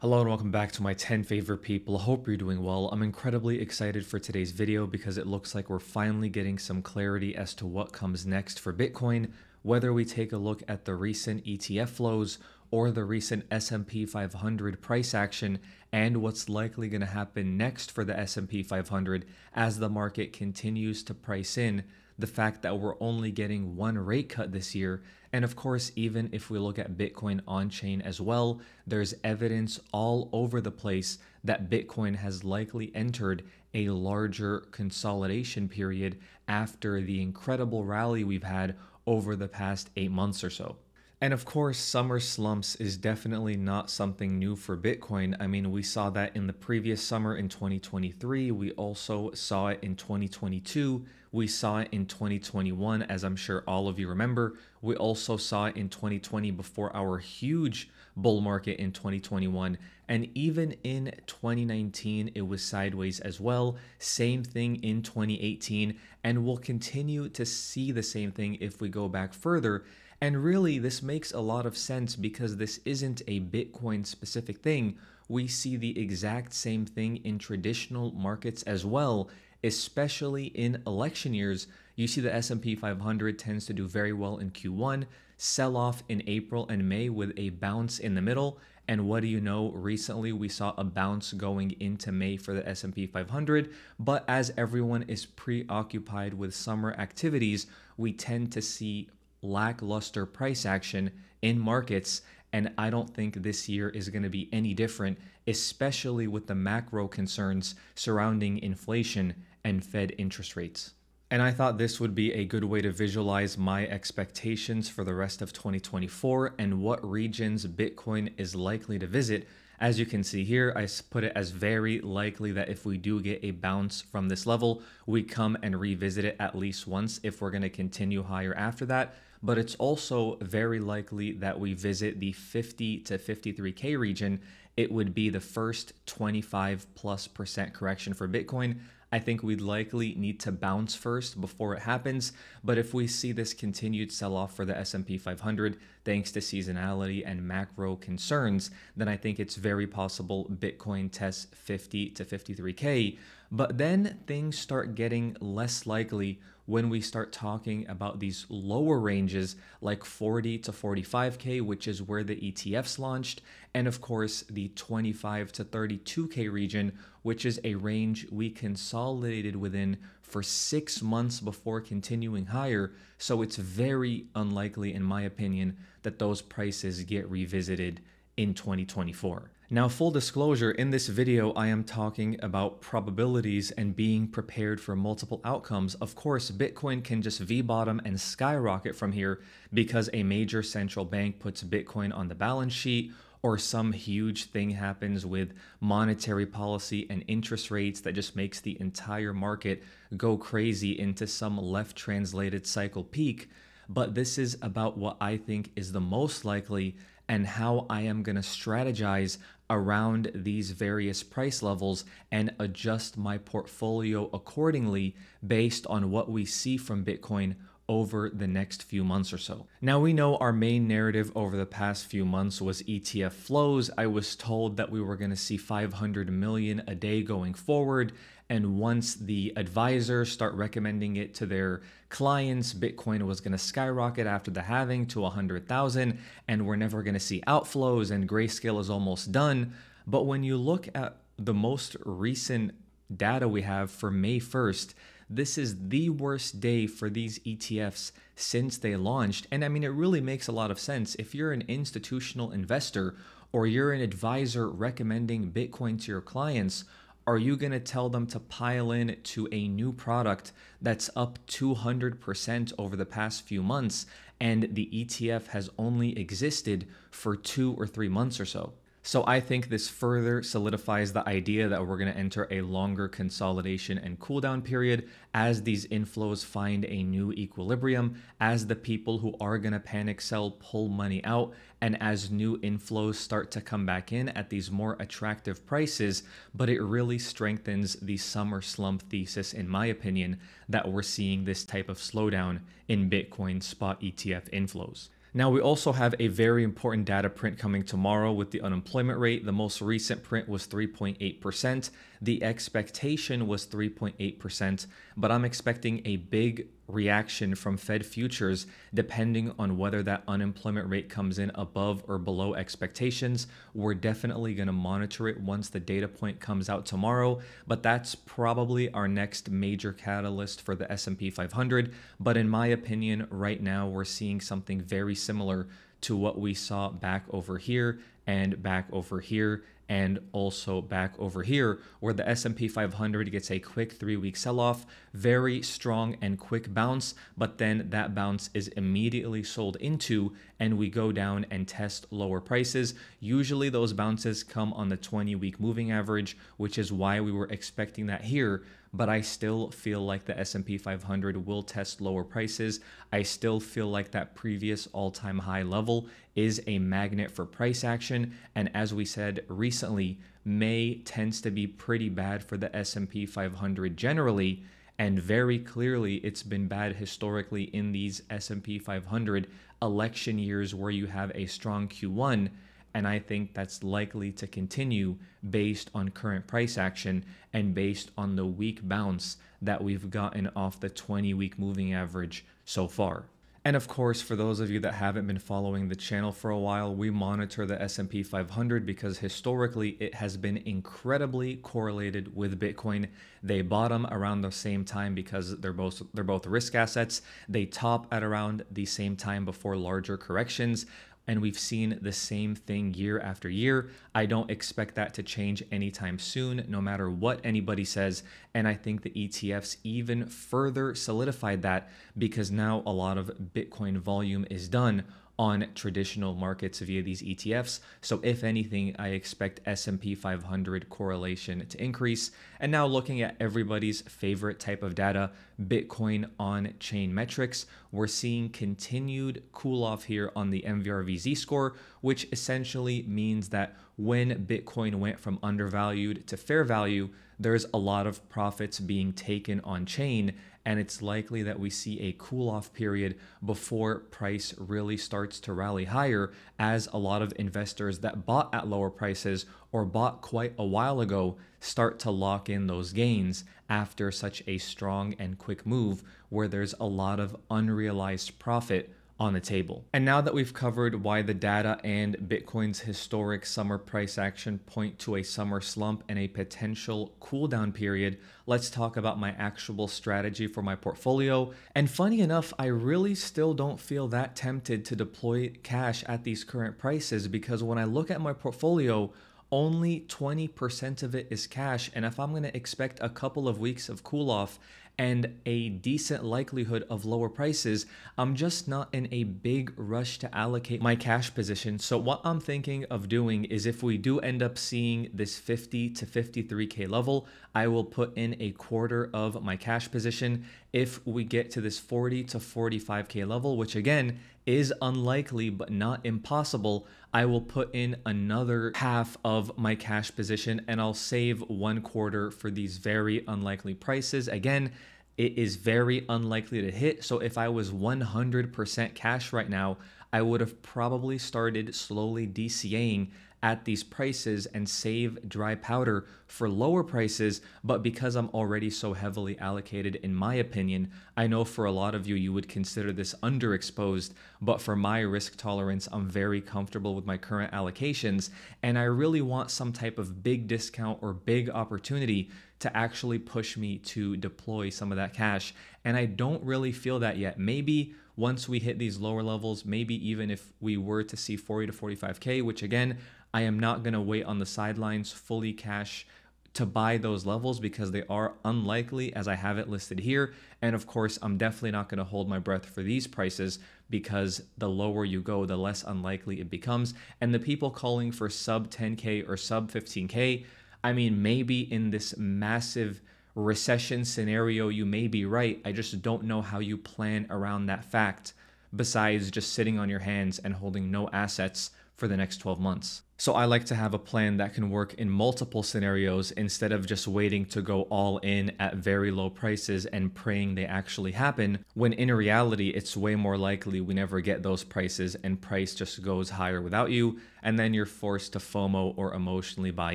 Hello and welcome back to my 10 favorite people. Hope you're doing well. I'm incredibly excited for today's video because it looks like we're finally getting some clarity as to what comes next for Bitcoin, whether we take a look at the recent ETF flows or the recent S&P 500 price action and what's likely going to happen next for the S&P 500 as the market continues to price in the fact that we're only getting one rate cut this year. And of course, even if we look at Bitcoin on-chain as well, there's evidence all over the place that Bitcoin has likely entered a larger consolidation period after the incredible rally we've had over the past 8 months or so. And of course, summer slumps is definitely not something new for Bitcoin. I mean, we saw that in the previous summer in 2023. We also saw it in 2022. We saw it in 2021, as I'm sure all of you remember. We also saw it in 2020 before our huge bull market in 2021. And even in 2019, it was sideways as well. Same thing in 2018. And we'll continue to see the same thing if we go back further. And really, this makes a lot of sense because this isn't a Bitcoin specific thing. We see the exact same thing in traditional markets as well, especially in election years. You see the S&P 500 tends to do very well in Q1, sell off in April and May with a bounce in the middle. And what do you know? Recently, we saw a bounce going into May for the S&P 500. But as everyone is preoccupied with summer activities, we tend to see lackluster price action in markets, and I don't think this year is going to be any different, especially with the macro concerns surrounding inflation and Fed interest rates. And I thought this would be a good way to visualize my expectations for the rest of 2024 and what regions Bitcoin is likely to visit. As you can see here, I put it as very likely that if we do get a bounce from this level, we come and revisit it at least once if we're going to continue higher after that. But it's also very likely that we visit the 50 to 53K region. It would be the first 25+% correction for Bitcoin. I think we'd likely need to bounce first before it happens. But if we see this continued sell-off for the S&P 500, thanks to seasonality and macro concerns, then I think it's very possible Bitcoin tests 50 to 53K. But then things start getting less likely when we start talking about these lower ranges like 40 to 45K, which is where the ETFs launched, and of course the 25 to 32K region, which is a range we consolidated within for 6 months before continuing higher. So it's very unlikely, in my opinion, that those prices get revisited in 2024. Now, full disclosure, in this video, I am talking about probabilities and being prepared for multiple outcomes. Of course, Bitcoin can just V-bottom and skyrocket from here because a major central bank puts Bitcoin on the balance sheet, or some huge thing happens with monetary policy and interest rates that just makes the entire market go crazy into some left translated cycle peak. But this is about what I think is the most likely and how I am going to strategize around these various price levels and adjust my portfolio accordingly based on what we see from Bitcoin over the next few months or so. Now, we know our main narrative over the past few months was ETF flows. I was told that we were going to see 500 million a day going forward. And once the advisors start recommending it to their clients, Bitcoin was going to skyrocket after the halving to 100,000, and we're never going to see outflows, and grayscale is almost done. But when you look at the most recent data we have for May 1st, this is the worst day for these ETFs since they launched. And I mean, it really makes a lot of sense. If you're an institutional investor or you're an advisor recommending Bitcoin to your clients, are you going to tell them to pile in to a new product that's up 200% over the past few months and the ETF has only existed for 2 or 3 months or so? So I think this further solidifies the idea that we're going to enter a longer consolidation and cooldown period as these inflows find a new equilibrium, as the people who are going to panic sell pull money out, and as new inflows start to come back in at these more attractive prices. But it really strengthens the summer slump thesis, in my opinion, that we're seeing this type of slowdown in Bitcoin spot ETF inflows. Now, we also have a very important data print coming tomorrow with the unemployment rate. The most recent print was 3.8%. The expectation was 3.8%, but I'm expecting a big reaction from Fed futures depending on whether that unemployment rate comes in above or below expectations. We're definitely going to monitor it once the data point comes out tomorrow, but that's probably our next major catalyst for the S&P 500. But in my opinion, right now we're seeing something very similar to what we saw back over here and back over here and also back over here, where the S&P 500 gets a quick 3-week sell-off, very strong and quick bounce, but then that bounce is immediately sold into and we go down and test lower prices. Usually those bounces come on the 20-week moving average, which is why we were expecting that here. But I still feel like the S&P 500 will test lower prices. I still feel like that previous all-time high level is a magnet for price action. And as we said recently, May tends to be pretty bad for the S&P 500 generally. And very clearly, it's been bad historically in these S&P 500 election years where you have a strong Q1. And I think that's likely to continue based on current price action and based on the weak bounce that we've gotten off the 20-week moving average so far. And of course, for those of you that haven't been following the channel for a while, we monitor the S&P 500 because historically it has been incredibly correlated with Bitcoin. They bottom around the same time because they're both risk assets. They top at around the same time before larger corrections. And we've seen the same thing year after year. I don't expect that to change anytime soon, no matter what anybody says. And I think the ETFs even further solidified that because now a lot of Bitcoin volume is done on traditional markets via these ETFs. So if anything, I expect S&P 500 correlation to increase. And now looking at everybody's favorite type of data, Bitcoin on-chain metrics, we're seeing continued cool off here on the MVRVZ score, which essentially means that when Bitcoin went from undervalued to fair value, there's a lot of profits being taken on chain. And it's likely that we see a cool off period before price really starts to rally higher, as a lot of investors that bought at lower prices or bought quite a while ago start to lock in those gains after such a strong and quick move where there's a lot of unrealized profit on the table. And now that we've covered why the data and Bitcoin's historic summer price action point to a summer slump and a potential cool down period, let's talk about my actual strategy for my portfolio. And funny enough, I really still don't feel that tempted to deploy cash at these current prices, because when I look at my portfolio, only 20% of it is cash. And if I'm going to expect a couple of weeks of cool off and a decent likelihood of lower prices, I'm just not in a big rush to allocate my cash position. So what I'm thinking of doing is, if we do end up seeing this 50 to 53K level, I will put in a quarter of my cash position. If we get to this 40 to 45K level, which again is unlikely but not impossible, I will put in another half of my cash position and I'll save 1/4 for these very unlikely prices. Again, it is very unlikely to hit. So if I was 100% cash right now, I would have probably started slowly DCAing at these prices and save dry powder for lower prices. But because I'm already so heavily allocated, in my opinion, I know for a lot of you, you would consider this underexposed, but for my risk tolerance, I'm very comfortable with my current allocations. And I really want some type of big discount or big opportunity to actually push me to deploy some of that cash. And I don't really feel that yet. Maybe once we hit these lower levels, maybe even if we were to see 40 to 45K, which again, I am not going to wait on the sidelines fully cash to buy those levels because they are unlikely as I have it listed here. And of course, I'm definitely not going to hold my breath for these prices, because the lower you go, the less unlikely it becomes. And the people calling for sub 10K or sub 15K, I mean, maybe in this massive recession scenario, you may be right. I just don't know how you plan around that fact, besides just sitting on your hands and holding no assets for the next 12 months. So I like to have a plan that can work in multiple scenarios instead of just waiting to go all in at very low prices and praying they actually happen, when in reality, it's way more likely we never get those prices and price just goes higher without you. And then you're forced to FOMO or emotionally buy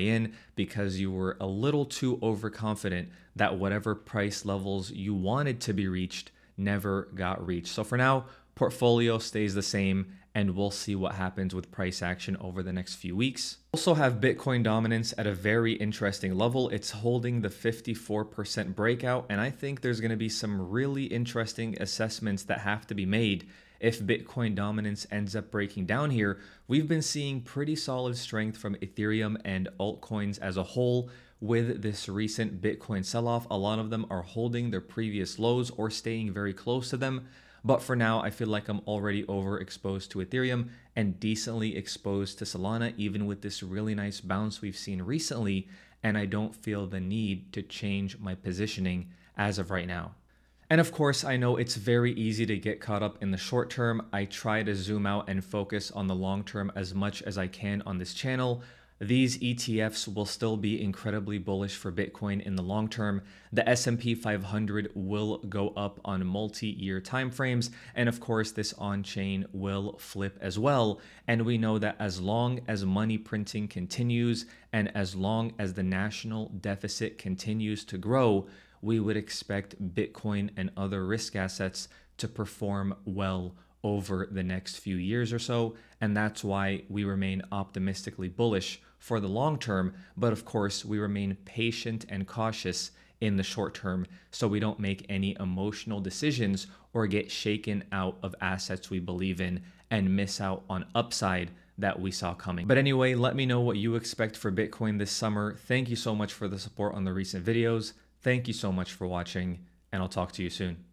in because you were a little too overconfident that whatever price levels you wanted to be reached never got reached. So for now, portfolio stays the same, and we'll see what happens with price action over the next few weeks. Also have Bitcoin dominance at a very interesting level. It's holding the 54% breakout, and I think there's going to be some really interesting assessments that have to be made if Bitcoin dominance ends up breaking down here. We've been seeing pretty solid strength from Ethereum and altcoins as a whole. With this recent Bitcoin sell-off, a lot of them are holding their previous lows or staying very close to them. But for now, I feel like I'm already overexposed to Ethereum and decently exposed to Solana, even with this really nice bounce we've seen recently, and I don't feel the need to change my positioning as of right now. And of course, I know it's very easy to get caught up in the short term. I try to zoom out and focus on the long term as much as I can on this channel. These ETFs will still be incredibly bullish for Bitcoin in the long term. The S&P 500 will go up on multi-year timeframes, and of course this on-chain will flip as well. And we know that as long as money printing continues and as long as the national deficit continues to grow, we would expect Bitcoin and other risk assets to perform well over the next few years or so, and that's why we remain optimistically bullish for the long term. But of course, we remain patient and cautious in the short term so we don't make any emotional decisions or get shaken out of assets we believe in and miss out on upside that we saw coming. But anyway, let me know what you expect for Bitcoin this summer. Thank you so much for the support on the recent videos. Thank you so much for watching, and I'll talk to you soon.